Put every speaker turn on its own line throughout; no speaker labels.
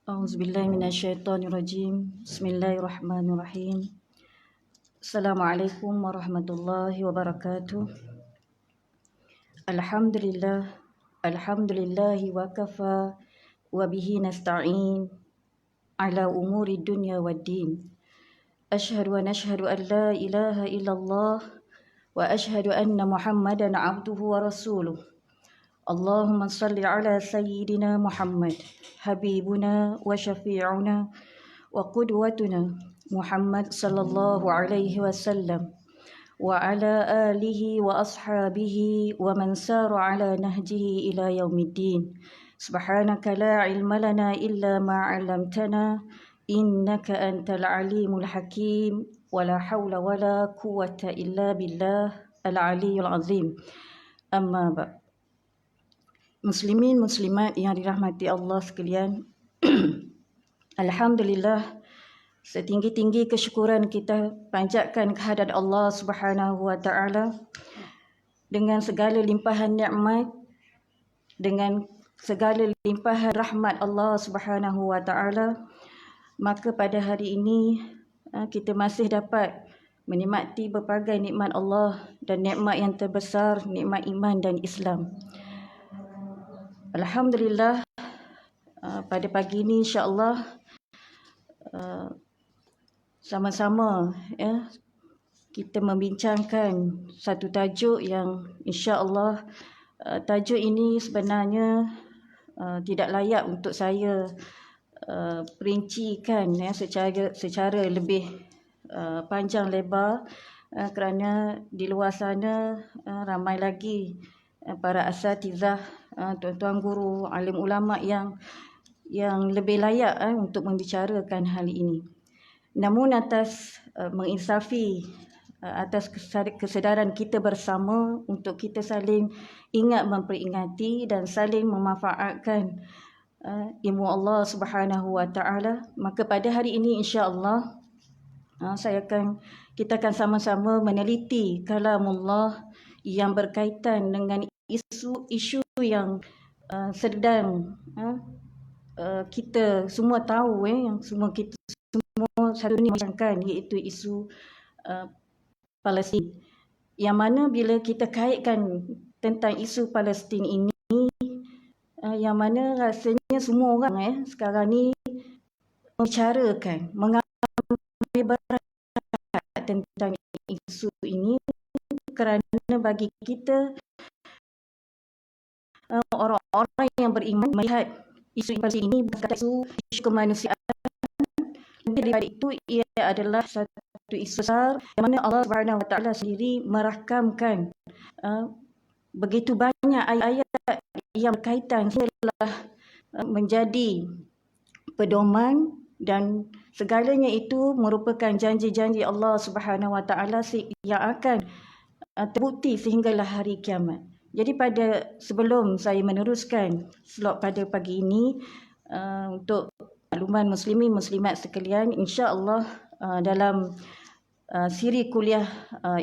Auzubillahi minasyaitonirrajim. Bismillahirrahmanirrahim. Assalamualaikum warahmatullahi wabarakatuh. Alhamdulillah. Alhamdulillahi wa kafa wa bihi nasta'in ala umuri dunya waddin. Ashhadu an la ilaha illallah wa ashhadu anna Muhammadan abduhu wa rasuluh. Allahumma salli ala sayyidina Muhammad habibuna wa syafi'una wa qudwatuna Muhammad sallallahu alaihi wasallam wa ala alihi wa ashabihi wa man sara ala nahjihi ila yaumiddin. Subhanaka la ilma lana illa ma 'allamtana innaka antal alimul hakim wa la hawla wa la quwwata illa billah al-aliyyul azim. Amma ba'd. Muslimin muslimat yang dirahmati Allah sekalian, alhamdulillah, setinggi-tinggi kesyukuran kita panjatkan kehadrat Allah Subhanahu wa taala dengan segala limpahan nikmat, dengan segala limpahan rahmat Allah Subhanahu wa taala. Maka pada hari ini kita masih dapat menikmati berbagai nikmat Allah, dan nikmat yang terbesar nikmat iman dan Islam. Alhamdulillah, pada pagi ini insya-Allah sama-sama kita membincangkan satu tajuk yang insya-Allah tajuk ini sebenarnya tidak layak untuk saya perincikan secara lebih panjang lebar, kerana di luar sana ramai lagi para asatizah, tuan-tuan guru, alim ulama yang lebih layak untuk membicarakan hal ini. Namun atas menginsafi, atas kesedaran kita bersama untuk kita saling ingat memperingati dan saling memanfaatkan ilmu Allah Subhanahu wa taala, maka pada hari ini insya-Allah kita akan sama-sama meneliti kalamullah yang berkaitan dengan isu yang sedang kita semua tahu, yang kita semua satu ni bincangkan, iaitu isu Palestin. Yang mana bila kita kaitkan tentang isu Palestin ini, yang mana rasanya semua orang sekarang ni membicarakan, mengambil berat tentang isu ini, kerana bagi kita orang-orang yang beriman melihat isu ini bukan isu kemanusiaan. Daripada itu, ia adalah satu isu besar yang mana Allah Subhanahu wa taala sendiri merakamkan begitu banyak ayat-ayat yang berkaitan telah menjadi pedoman, dan segalanya itu merupakan janji-janji Allah Subhanahu wa taala yang akan terbukti sehinggalah hari kiamat. Jadi sebelum saya meneruskan slot pada pagi ini, untuk makluman muslimin muslimat sekalian, insya-Allah dalam siri kuliah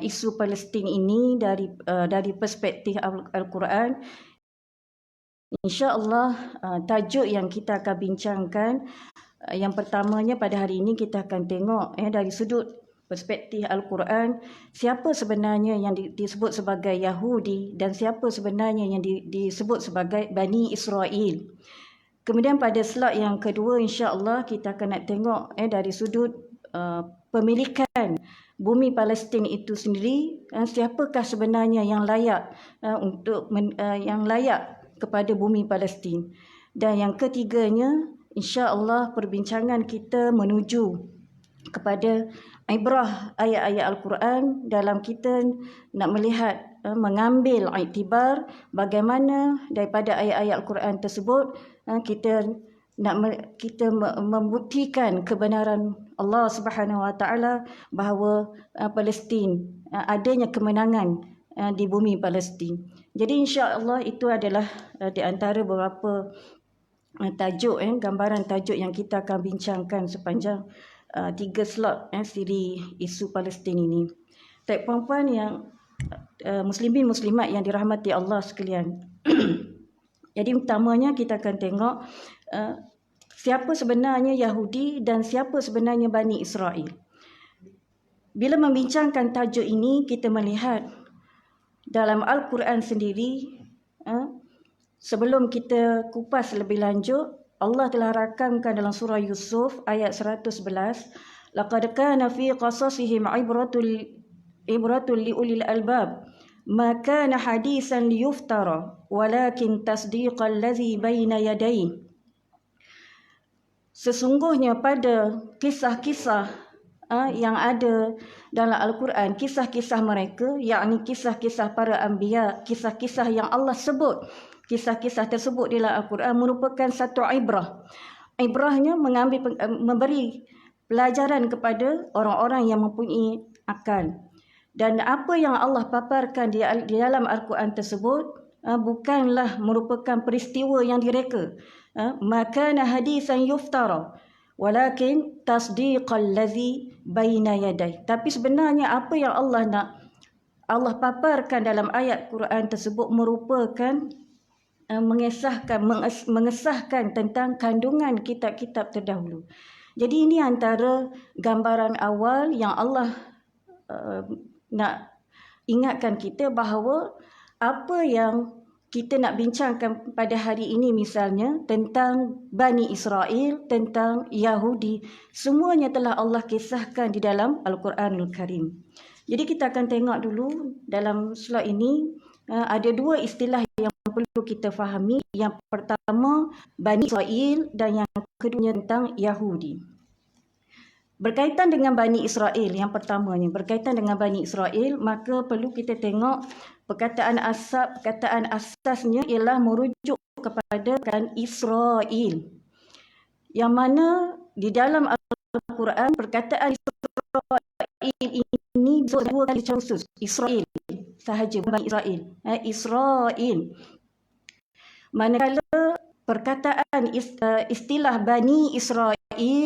isu Palestin ini dari perspektif Al-Quran, insya-Allah tajuk yang kita akan bincangkan, yang pertamanya pada hari ini kita akan tengok dari sudut perspektif Al-Quran, siapa sebenarnya yang disebut sebagai Yahudi dan siapa sebenarnya yang disebut sebagai Bani Israel. Kemudian pada slide yang kedua, insya-Allah kita akan nak tengok dari sudut pemilikan bumi Palestin itu sendiri, siapakah sebenarnya yang layak yang layak kepada bumi Palestin. Dan yang ketiganya, insya-Allah perbincangan kita menuju kepada ibrah ayat-ayat Al-Quran dalam kita nak melihat, mengambil iktibar bagaimana daripada ayat-ayat Al-Quran tersebut kita membuktikan kebenaran Allah Subhanahu wa taala bahawa Palestin adanya kemenangan di bumi Palestin. Jadi insya-Allah itu adalah di antara beberapa tajuk, gambaran tajuk yang kita akan bincangkan sepanjang 3 slot siri isu Palestin ini. Puan-puan yang muslimin muslimat yang dirahmati Allah sekalian. Jadi utamanya kita akan tengok siapa sebenarnya Yahudi dan siapa sebenarnya Bani Israel. Bila membincangkan tajuk ini, kita melihat dalam Al-Quran sendiri, sebelum kita kupas lebih lanjut, Allah telah rakamkan dalam surah Yusuf ayat 111, laqad kana fi qasasihim ibratul liulil albab ma kana hadisan liyuftara walakin tasdiqal ladzi baina yadayhi. Sesungguhnya pada kisah-kisah yang ada dalam Al-Quran, kisah-kisah mereka, yakni kisah-kisah para anbiya, kisah-kisah yang Allah sebut, kisah-kisah tersebut di dalam Al-Quran merupakan satu ibrah. Ibrahnya memberi pelajaran kepada orang-orang yang mempunyai akal. Dan apa yang Allah paparkan di dalam Al-Quran tersebut bukanlah merupakan peristiwa yang direka. Maka hadisan yuftara walakin tasdiqal ladzi baina yaday. Tapi sebenarnya apa yang Allah paparkan dalam ayat Quran tersebut merupakan mengesahkan tentang kandungan kitab-kitab terdahulu. Jadi ini antara gambaran awal yang Allah nak ingatkan kita bahawa apa yang kita nak bincangkan pada hari ini misalnya tentang Bani Israel, tentang Yahudi, semuanya telah Allah kisahkan di dalam Al-Quranul Karim. Jadi kita akan tengok dulu dalam slide ini ada dua istilah yang perlu kita fahami. Yang pertama Bani Israel dan yang kedua tentang Yahudi. Berkaitan dengan Bani Israel, yang pertamanya berkaitan dengan Bani Israel, maka perlu kita tengok perkataan asasnya ialah merujuk kepada kan Israel, yang mana di dalam Al-Quran perkataan Israel ini dua kali khusus. Israel sahaja, Bani Israel. Israel. Manakala perkataan istilah Bani Israel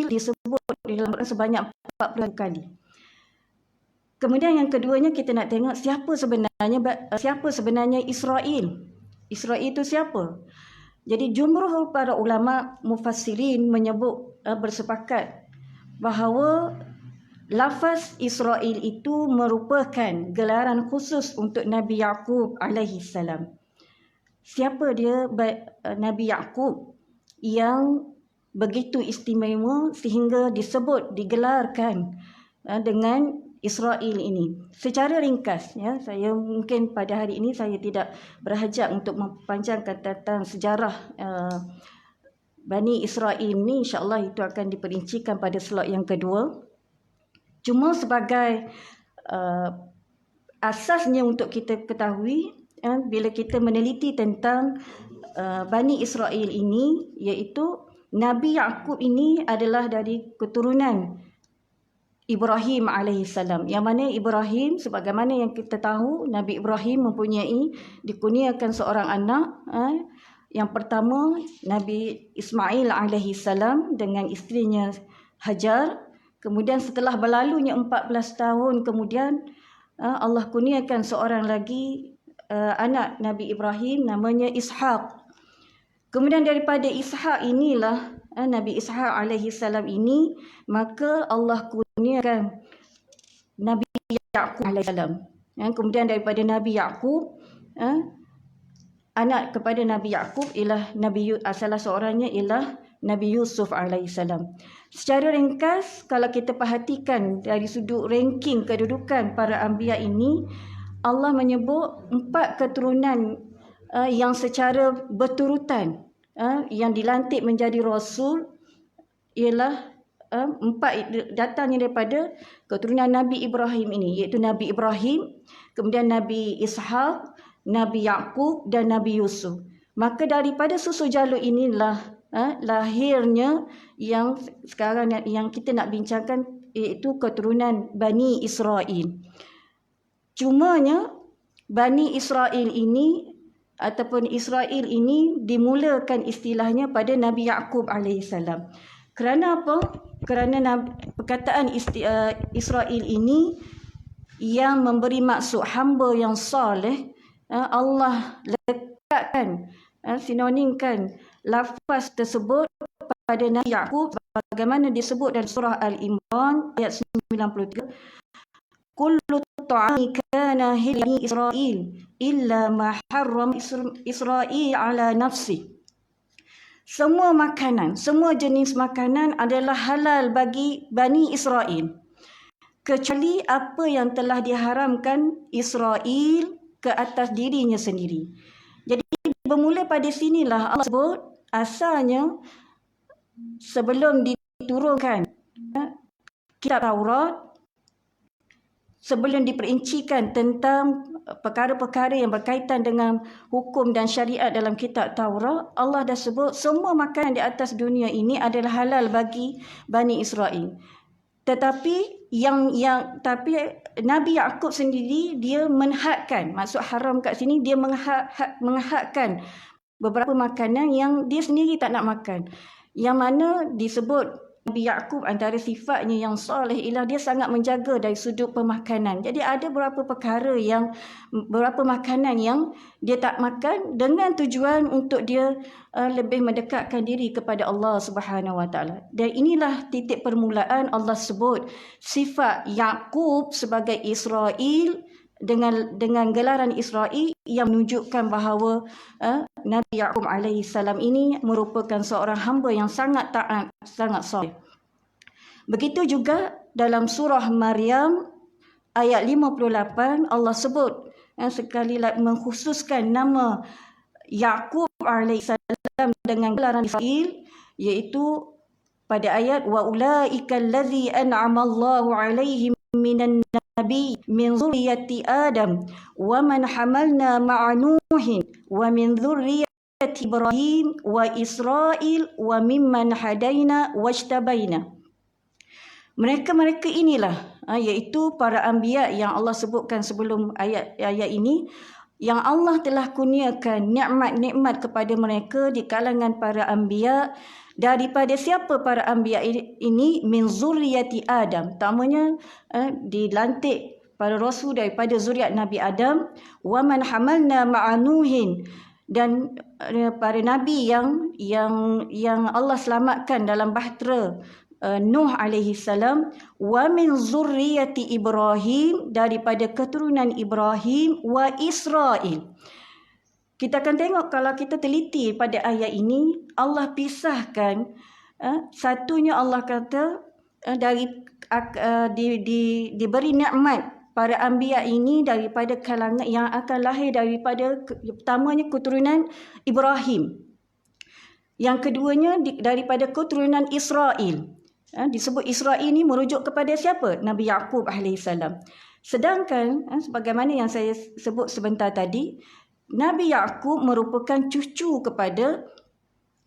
disebut di dalam Quran sebanyak 40 kali. Kemudian yang keduanya kita nak tengok siapa sebenarnya Israel. Israel itu siapa? Jadi jumhur para ulama mufassirin menyebut bersepakat bahawa lafaz Israel itu merupakan gelaran khusus untuk Nabi Yaqub alaihi salam. Siapa dia Nabi Yaqub yang begitu istimewa sehingga digelarkan dengan Israel ini. Secara ringkas, saya mungkin pada hari ini saya tidak berhajat untuk mempanjangkan tentang sejarah Bani Israel ini. InsyaAllah itu akan diperincikan pada slide yang kedua. Cuma sebagai asasnya untuk kita ketahui, bila kita meneliti tentang Bani Israel ini, iaitu Nabi Yaqub ini adalah dari keturunan Ibrahim alaihissalam. Yang mana Ibrahim, sebagaimana yang kita tahu, Nabi Ibrahim dikurniakan seorang anak. Yang pertama Nabi Ismail alaihissalam dengan isterinya Hajar. Kemudian setelah berlalunya 14 tahun kemudian Allah kurniakan seorang lagi anak Nabi Ibrahim, namanya Ishaq. Kemudian daripada Ishaq inilah Nabi Ishaq alaihissalam ini, maka Allah kurniakan Nabi Yaqub alaihissalam. Kemudian daripada Nabi Yaqub, anak kepada Nabi Yaqub ialah salah seorangnya ialah Nabi Yusuf alaihissalam. Secara ringkas, kalau kita perhatikan dari sudut ranking kedudukan para anbiya ini, Allah menyebut 4 keturunan yang secara berturutan yang dilantik menjadi rasul ialah 4 datangnya daripada keturunan Nabi Ibrahim ini, iaitu Nabi Ibrahim, kemudian Nabi Ishaq, Nabi Yaqub dan Nabi Yusuf. Maka daripada susu jalur inilah lahirnya yang sekarang yang kita nak bincangkan, iaitu keturunan Bani Israel. Cumanya Bani Israel ini ataupun Israel ini dimulakan istilahnya pada Nabi Yaqub alaihissalam. Kerana apa? Kerana perkataan Israel ini yang memberi maksud hamba yang soleh, Allah letakkan, sinonimkan lafaz tersebut pada Nabi Yaqub bagaimana disebut dalam surah Al-Imran ayat 93, kullu ta'ami kana hilli Israel illa ma harram Israel ala nafsi. Semua makanan, semua jenis makanan adalah halal bagi Bani Israel, kecuali apa yang telah diharamkan Israel ke atas dirinya sendiri. Jadi bermula pada sinilah Allah sebut asalnya sebelum diturunkan kitab Taurat, sebelum diperincikan tentang perkara-perkara yang berkaitan dengan hukum dan syariat dalam kitab Taurat, Allah dah sebut semua makanan di atas dunia ini adalah halal bagi Bani Israel. Tetapi tapi Nabi Yaqub sendiri dia menghadkan, maksud haram kat sini dia menghadkan beberapa makanan yang dia sendiri tak nak makan. Yang mana disebut Nabi Yaqub antara sifatnya yang soleh ialah dia sangat menjaga dari sudut pemakanan. Jadi ada beberapa makanan yang dia tak makan dengan tujuan untuk dia lebih mendekatkan diri kepada Allah Subhanahu Wa Taala. Dan inilah titik permulaan Allah sebut sifat Yaqub sebagai Israel dengan gelaran Israel yang menunjukkan bahawa Nabi Yaqub alaihi salam ini merupakan seorang hamba yang sangat taat, sangat soleh. Begitu juga dalam surah Maryam ayat 58 Allah sebut sekali lagi mengkhususkan nama Yaqub alaihi salam dengan gelaran Israel, iaitu pada ayat wa ulaika allazi an'ama Allahu alaihim minan nabi min zurriyyati Adam wa man hamalna ma'a Nuhin wa min zurriyyati Ibrahim wa Israil wa mimman hadaina wajtabaina. Mereka inilah iaitu para anbiya yang Allah sebutkan sebelum ayat ini, yang Allah telah kurniakan nikmat-nikmat kepada mereka di kalangan para anbiya. Daripada siapa para anbiya ini? Min zurriyati Adam. Tamanya dilantik para rasul daripada zuriat Nabi Adam. Wa man hamalna ma'a Nuhin, dan para nabi yang Allah selamatkan dalam bahtera Nuh alaihi salam. Wa min zurriyati Ibrahim, daripada keturunan Ibrahim. Wa Israil. Kita akan tengok kalau kita teliti pada ayat ini, Allah pisahkan satunya Allah kata diberi nikmat para anbiya ini daripada kalangan yang akan lahir daripada pertamanya keturunan Ibrahim. Yang keduanya daripada keturunan Israel. Disebut Israel ini merujuk kepada siapa? Nabi Yaqub alaihissalam. Sedangkan sebagaimana yang saya sebut sebentar tadi, Nabi Yaqub merupakan cucu kepada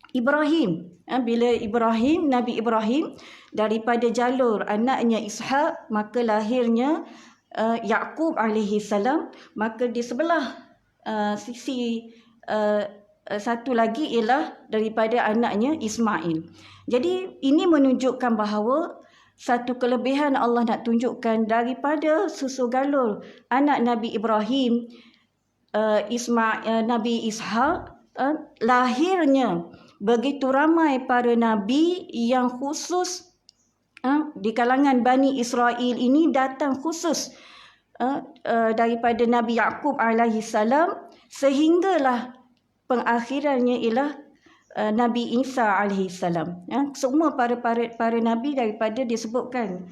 Ibrahim. Bila Nabi Ibrahim daripada jalur anaknya Ishak, maka lahirnya Yaqub alaihissalam. Maka di sebelah sisi satu lagi ialah daripada anaknya Ismail. Jadi ini menunjukkan bahawa satu kelebihan Allah nak tunjukkan daripada susu galur anak Nabi Ibrahim, Nabi Ishak, lahirnya begitu ramai para nabi yang khusus di kalangan Bani Israel ini datang khusus daripada Nabi Yaqub alaihi salam, sehinggalah pengakhirannya ialah Nabi Isa alaihi salam. Semua para nabi daripada disebutkan,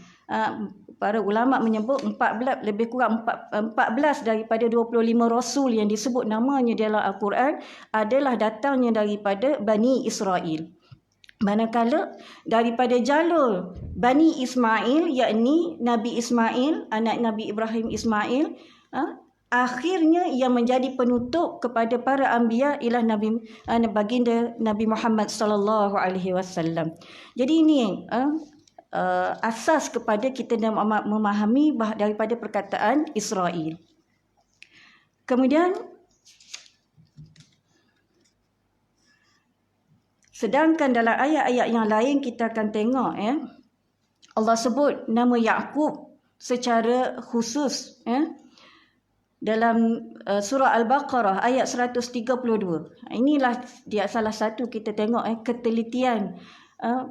para ulama menyebut 14 lebih kurang 14 daripada 25 rasul yang disebut namanya dalam Al-Quran adalah datangnya daripada Bani Israel. Manakala daripada jalur Bani Ismail, yakni Nabi Ismail, anak Nabi Ibrahim Ismail, akhirnya yang menjadi penutup kepada para anbiya ialah baginda Nabi Muhammad sallallahu alaihi wasallam. Jadi ini asas kepada kita memahami daripada perkataan Israel. Kemudian sedangkan dalam ayat-ayat yang lain kita akan tengok Allah sebut nama Yaqub secara khusus dalam surah Al-Baqarah ayat 132. Inilah dia salah satu kita tengok ketelitian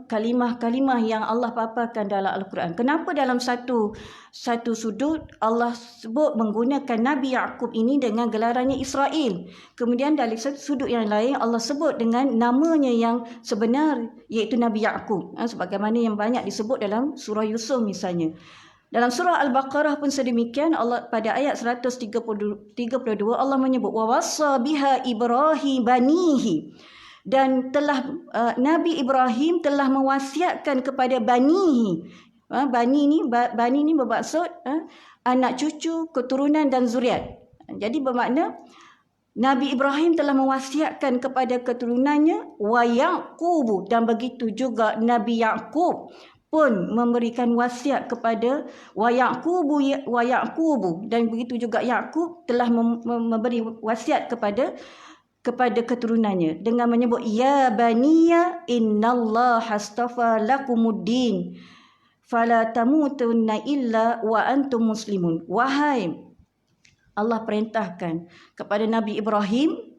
kalimah-kalimah yang Allah paparkan dalam Al-Quran. Kenapa dalam satu sudut Allah sebut menggunakan Nabi Yaqub ini dengan gelarannya Israel. Kemudian dari satu sudut yang lain Allah sebut dengan namanya yang sebenar, iaitu Nabi Yaqub. Sebagaimana yang banyak disebut dalam surah Yusuf misalnya. Dalam surah Al-Baqarah pun sedemikian. Allah pada ayat 132 Allah menyebut wa wassa biha Ibrahim banihi, dan telah Nabi Ibrahim telah mewasiatkan kepada banihi. Bani ni bermaksud anak cucu, keturunan dan zuriat. Jadi bermakna Nabi Ibrahim telah mewasiatkan kepada keturunannya wa Yaqub, dan begitu juga Nabi Yaqub pun memberikan wasiat kepada wa Yaqub, dan begitu juga Yaqub telah memberi wasiat kepada keturunannya dengan menyebut ya baniya innallaha astafa lakumuddin fala tamutunna illa wa antum muslimun. Wahai, Allah perintahkan kepada Nabi Ibrahim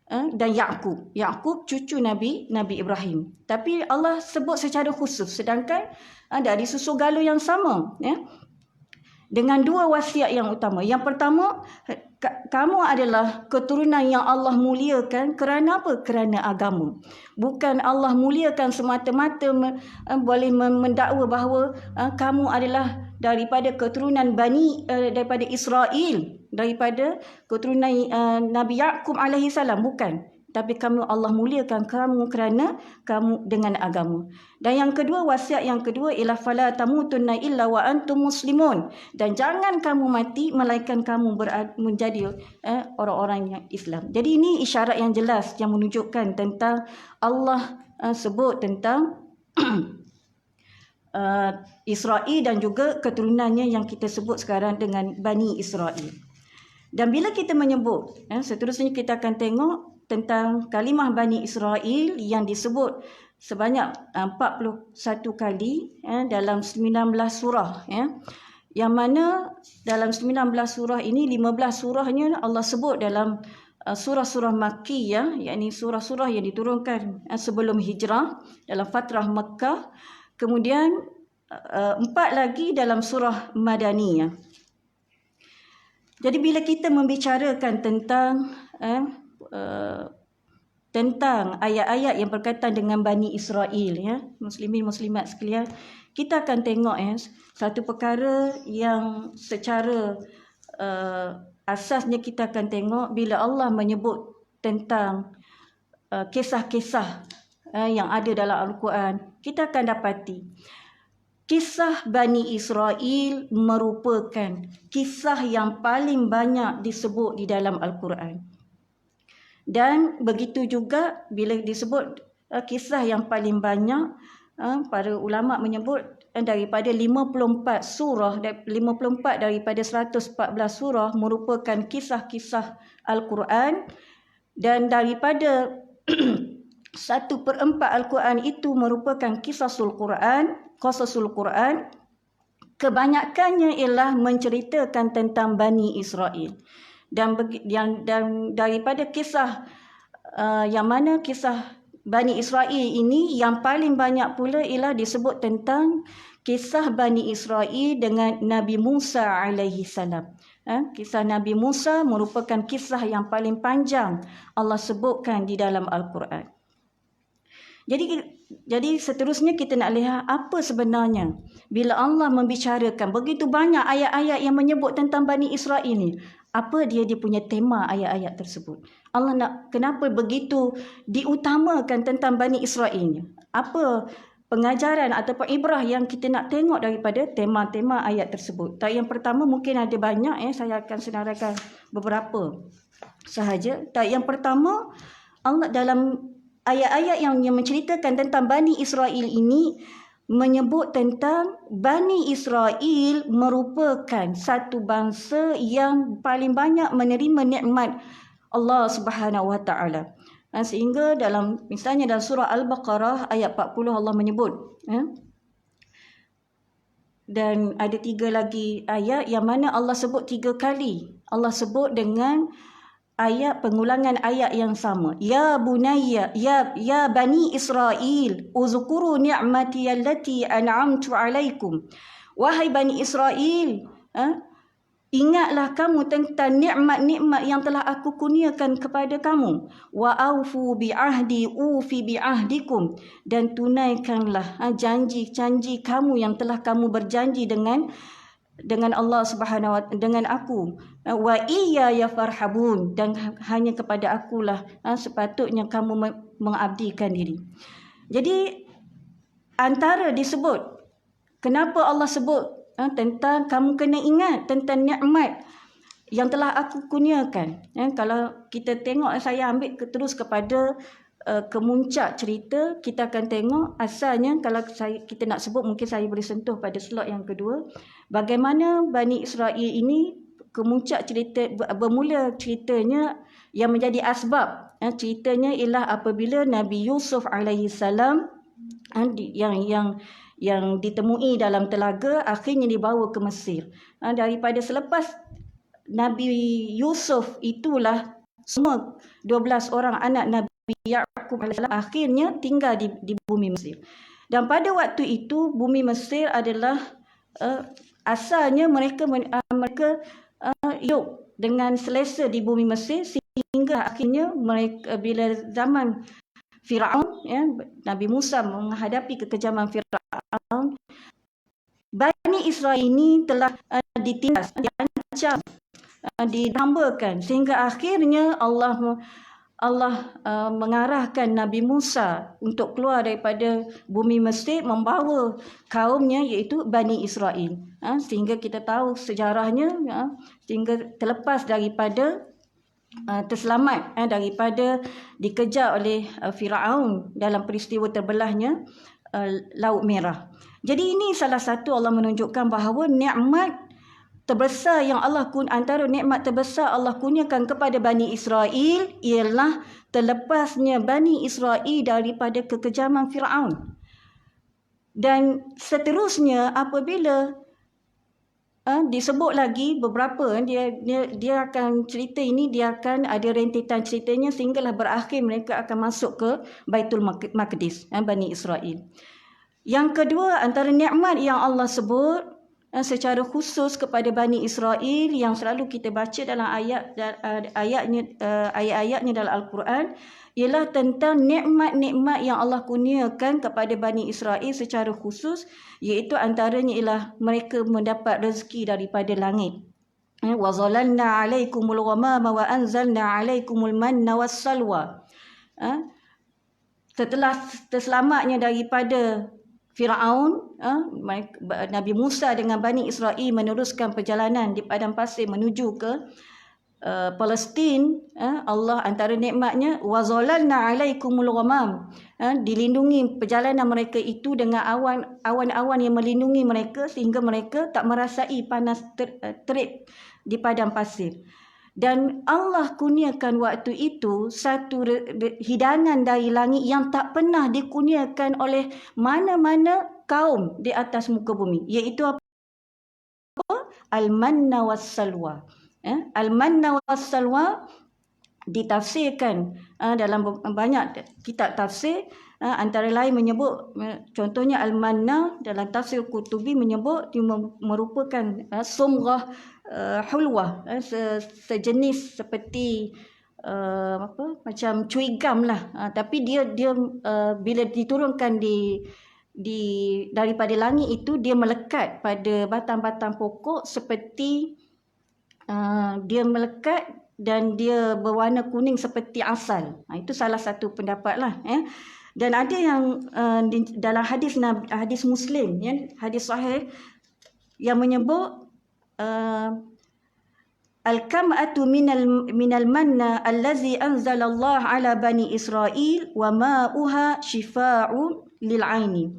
dan Yaqub cucu Nabi Ibrahim. Tapi Allah sebut secara khusus, sedangkan dari susu galur yang sama, dengan dua wasiat yang utama. Yang pertama, kamu adalah keturunan yang Allah muliakan kerana apa? Kerana agama. Bukan Allah muliakan semata-mata boleh mendakwa bahawa kamu adalah daripada keturunan daripada Israel, daripada keturunan Nabi Yaqub alaihi salam, bukan. Tapi Allah muliakan kamu kerana kamu dengan agama. Dan yang kedua, wasiat yang kedua ialah fala tamutunna illa wa antum muslimun, dan jangan kamu mati melainkan kamu menjadi orang-orang yang Islam. Jadi ini isyarat yang jelas yang menunjukkan tentang Allah sebut tentang Israel dan juga keturunannya yang kita sebut sekarang dengan Bani Israel. Dan bila kita menyebut, seterusnya kita akan tengok tentang kalimah Bani Israel yang disebut sebanyak 41 kali dalam 19 surah. Yang mana dalam 19 surah ini, 15 surahnya Allah sebut dalam surah-surah Makkiyah, yakni surah-surah yang diturunkan sebelum hijrah dalam fatrah Mekah. Kemudian 4 lagi dalam surah Madaniyah. Jadi bila kita membicarakan tentang ayat-ayat yang berkaitan dengan Bani Israel, muslimin muslimat sekalian, kita akan tengok satu perkara yang secara asasnya kita akan tengok bila Allah menyebut tentang kisah-kisah yang ada dalam Al-Quran, kita akan dapati kisah Bani Israel merupakan kisah yang paling banyak disebut di dalam Al-Quran. Dan begitu juga bila disebut kisah yang paling banyak, para ulama menyebut daripada 54 surah, 54 daripada 114 surah merupakan kisah-kisah Al-Quran, dan daripada 1/4 Al-Quran itu merupakan qasasul Quran. Kebanyakannya ialah menceritakan tentang Bani Israel. Dan daripada kisah yang mana kisah Bani Israel ini yang paling banyak pula ialah disebut tentang kisah Bani Israel dengan Nabi Musa alaihi salam. Kisah Nabi Musa merupakan kisah yang paling panjang Allah sebutkan di dalam Al-Quran. Jadi seterusnya kita nak lihat apa sebenarnya bila Allah membicarakan begitu banyak ayat-ayat yang menyebut tentang Bani Israel ni. Apa dia punya tema ayat-ayat tersebut? Allah nak kenapa begitu diutamakan tentang Bani Israel ni? Apa pengajaran ataupun ibrah yang kita nak tengok daripada tema-tema ayat tersebut? Yang pertama mungkin ada banyak, saya akan senaraikan beberapa sahaja. Yang pertama, Allah dalam ayat-ayat yang menceritakan tentang Bani Israel ini menyebut tentang Bani Israel merupakan satu bangsa yang paling banyak menerima nikmat Allah Subhanahu Wa Taala. Sehingga misalnya dalam surah Al-Baqarah ayat 40 Allah menyebut, dan ada 3 lagi ayat yang mana Allah sebut 3 kali. Allah sebut dengan ayat pengulangan ayat yang sama. Ya bunayya, ya bani Israel, uzkuru ni'mati allati an'amtu alaikum. Wahai bani Israel, ingatlah kamu tentang nikmat-nikmat yang telah aku kurniakan kepada kamu. Wa aufu bi'ahdi ufi bi'ahdikum, dan tunaikanlah janji-janji kamu yang telah kamu berjanji dengan Allah Subhanahu wa dengan aku. Wa iyaya farhabun, dan hanya kepada akulah sepatutnya kamu mengabdikan diri. Jadi antara disebut, kenapa Allah sebut tentang kamu kena ingat tentang nikmat yang telah aku kurniakan. Kalau kita tengok, saya ambil terus kepada kemuncak cerita, kita akan tengok asalnya. Kalau kita nak sebut, mungkin saya boleh sentuh pada slot yang kedua, bagaimana Bani Israel ini kemuncak cerita, bermula ceritanya yang menjadi asbab ceritanya ialah apabila Nabi Yusuf alaihissalam yang ditemui dalam telaga, akhirnya dibawa ke Mesir. Daripada selepas Nabi Yusuf itulah semua 12 orang anak Nabi Yaqub alaihissalam akhirnya tinggal di bumi Mesir. Dan pada waktu itu bumi Mesir adalah asalnya mereka hidup dengan selesa di bumi Mesir, sehingga akhirnya mereka bila zaman Firaun, Nabi Musa menghadapi kekejaman Firaun, Bani Israel ini telah ditindas, diancam, dihambakan, sehingga akhirnya Allah mengarahkan Nabi Musa untuk keluar daripada bumi Mesir, membawa kaumnya iaitu Bani Israel. Sehingga kita tahu sejarahnya, sehingga terlepas daripada terselamat daripada dikejar oleh Firaun dalam peristiwa terbelahnya Laut Merah. Jadi ini salah satu Allah menunjukkan bahawa nikmat terbesar yang antara nikmat terbesar Allah kurniakan kepada Bani Israel ialah terlepasnya Bani Israel daripada kekejaman Firaun. Dan seterusnya apabila disebut lagi beberapa, dia akan cerita ini, dia akan ada rentetan ceritanya sehinggalah berakhir mereka akan masuk ke Baitul Maqdis, Bani Israel. Yang kedua, antara nikmat yang Allah sebut secara khusus kepada Bani Israel yang selalu kita baca dalam ayat-ayatnya dalam Al-Quran ialah tentang nikmat-nikmat yang Allah kurniakan kepada Bani Israel secara khusus, iaitu antaranya ialah mereka mendapat rezeki daripada langit. Wa zalalna 'alaikumul ghamama wa anzalna 'alaikumul manna wassalwa. Setelah terselamatnya daripada Firaun, Nabi Musa dengan Bani Israel meneruskan perjalanan di padang pasir menuju ke Palestin. Allah antara nikmatnya wa zalalna 'alaikumul ghamam, dilindungi perjalanan mereka itu dengan awan-awan yang melindungi mereka sehingga mereka tak merasai panas terik di padang pasir. Dan Allah kurniakan waktu itu satu hidangan dari langit yang tak pernah dikurniakan oleh mana-mana kaum di atas muka bumi, iaitu apa? Al-manna was-salwa. Al-manna was-salwa ditafsirkan dalam banyak kitab tafsir, antara lain menyebut, contohnya Al-Manna dalam tafsir Qurtubi menyebut merupakan sumrah hulwah, sejenis seperti macam cuy gam lah, tapi dia bila diturunkan daripada langit itu, dia melekat pada batang-batang pokok seperti dia melekat dan dia berwarna kuning seperti asal. Itu salah satu pendapat lah. Dan ada yang dalam hadis Muslim, hadis sahih yang menyebut al-kam'atu minal manna allazi anzalallah ala bani Israel wa ma'uha shifa'u lil aini.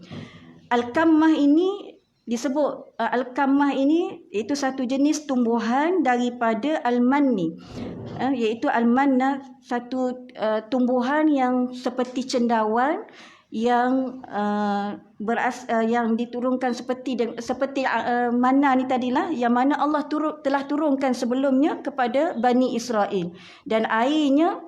Al-kammah ini disebut, al-kammah ini itu satu jenis tumbuhan daripada al-manni, iaitu al-manna, satu tumbuhan yang seperti cendawan yang yang diturunkan seperti mana ni tadilah, yang mana Allah telah turunkan sebelumnya kepada Bani Israel, dan airnya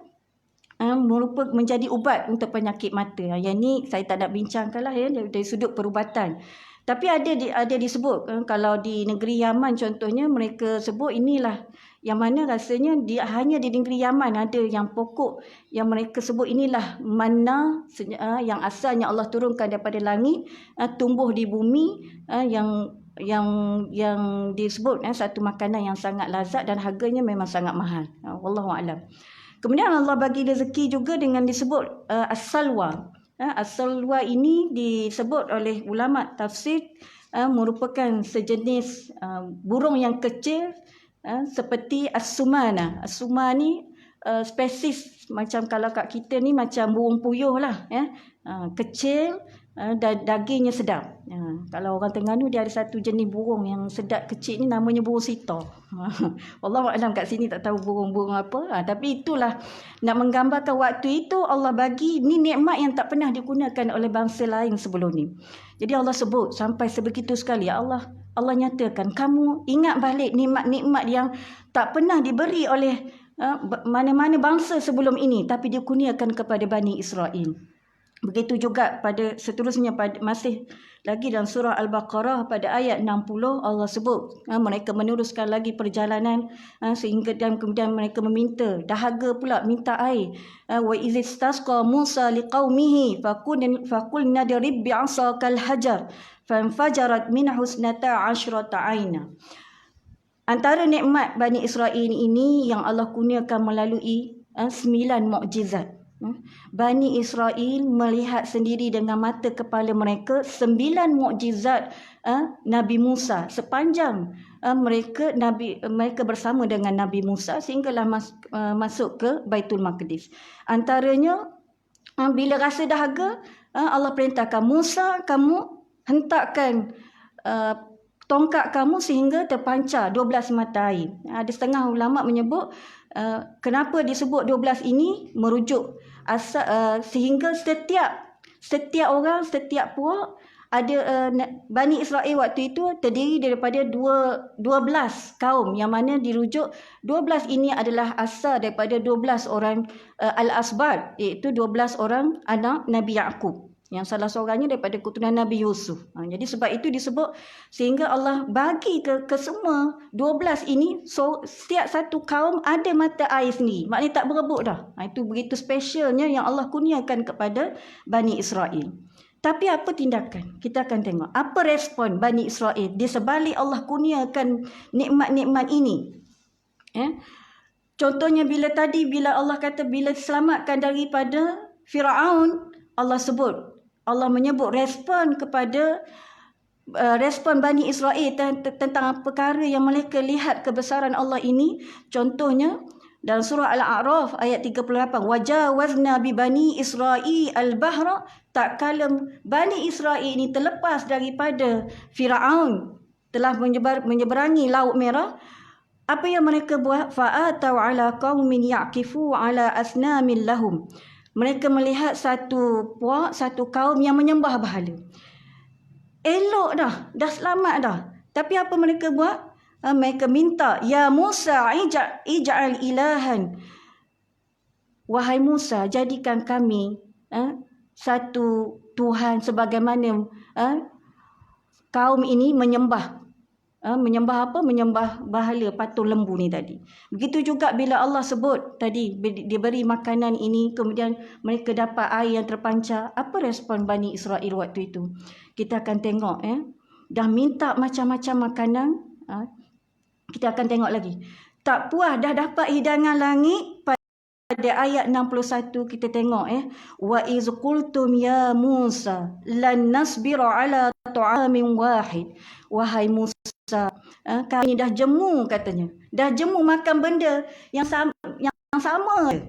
merupakan menjadi ubat untuk penyakit mata. Yang ni saya tak nak bincangkan lah ya, dari sudut perubatan. Tapi ada disebut kalau di negeri Yaman contohnya, mereka sebut inilah yang mana rasanya hanya di negeri Yaman ada yang pokok yang mereka sebut inilah manna, yang asalnya Allah turunkan daripada langit, tumbuh di bumi, yang disebut satu makanan yang sangat lazat dan harganya memang sangat mahal. Wallahu a'lam. Kemudian Allah bagi rezeki juga dengan disebut as-salwa. As-salwa ini disebut oleh ulama tafsir merupakan sejenis burung yang kecil seperti as-sumana. As-sumana ni spesies macam kalau kat kita ni macam burung puyuh lah ya. Kecil dan dagingnya sedap. Kalau orang Terengganu dia ada satu jenis burung yang sedap kecil ni namanya burung sita. Wallahualam kat sini tak tahu burung-burung apa. Tapi itulah nak menggambarkan waktu itu Allah bagi ni nikmat yang tak pernah digunakan oleh bangsa lain sebelum ni. Jadi Allah sebut sampai sebegitu sekali. Allah nyatakan kamu ingat balik nikmat-nikmat yang tak pernah diberi oleh mana-mana bangsa sebelum ini, tapi dikurniakan kepada Bani Israel. Begitu juga pada seterusnya, masih lagi dalam surah Al-Baqarah pada ayat 60 Allah sebut mereka meneruskan lagi perjalanan sehingga dan kemudian mereka meminta dahaga pula minta air. Wa idh istasqa Musa liqaumihi faqulna drib bi'asakal hajar fanfajarat minhu 12 'aina. Antara nikmat Bani Israel ini yang Allah kurniakan melalui 9 mukjizat. Bani Israel melihat sendiri dengan mata kepala mereka 9 mukjizat Nabi Musa sepanjang mereka bersama dengan Nabi Musa sehinggalah masuk ke Baitul Maqdis. Antaranya bila rasa dahaga, Allah perintahkan Musa, kamu hentakkan tongkat kamu sehingga terpancar 12 mata air. Ada setengah ulama menyebut kenapa disebut 12 ini merujuk sehingga setiap orang, setiap puak ada Bani Israel waktu itu terdiri daripada 12 kaum yang mana dirujuk 12 ini adalah asal daripada 12 orang Al-Asbad, iaitu 12 orang anak Nabi Yaqub, yang salah seorangnya daripada keturunan Nabi Yusuf. Jadi sebab itu disebut sehingga Allah bagi ke semua 12 ini, setiap satu kaum ada mata air sendiri. Maknanya tak berebut dah. Itu begitu specialnya yang Allah kurniakan kepada Bani Israel. Tapi apa tindakan? Kita akan tengok apa respon Bani Israel di sebalik Allah kurniakan nikmat-nikmat ini. Contohnya bila Allah kata bila diselamatkan daripada Firaun, Allah menyebut respon kepada respon Bani Israel tentang perkara yang mereka lihat kebesaran Allah ini. Contohnya dalam surah Al-A'raf ayat 38, wajawazna bi Bani Israel al-bahra, tak kala Bani Israel ini terlepas daripada Firaun, telah menyeberangi Laut Merah, apa yang mereka buat? Fa'atau ala qaumin yaqifu ala asnamin lahum. Mereka melihat satu kaum yang menyembah berhala. Elok dah selamat dah. Tapi apa mereka buat? Mereka minta, ya Musa ij'al ilahan. Wahai Musa, jadikan kami satu Tuhan sebagaimana kaum ini menyembah. Menyembah apa? Menyembah berhala patung lembu ni tadi. Begitu juga bila Allah sebut tadi diberi makanan ini kemudian mereka dapat air yang terpancar. Apa respon Bani Israel waktu itu? Kita akan tengok dah minta macam-macam makanan. Kita akan tengok lagi. Tak puas dah dapat hidangan langit. Pada ayat 61 kita tengok wa iz qultum ya Musa lan nasbira ala ta'amin wahid. Wahai Musa, kami dah jemu katanya. Dah jemu makan benda yang sama. Subhanallah.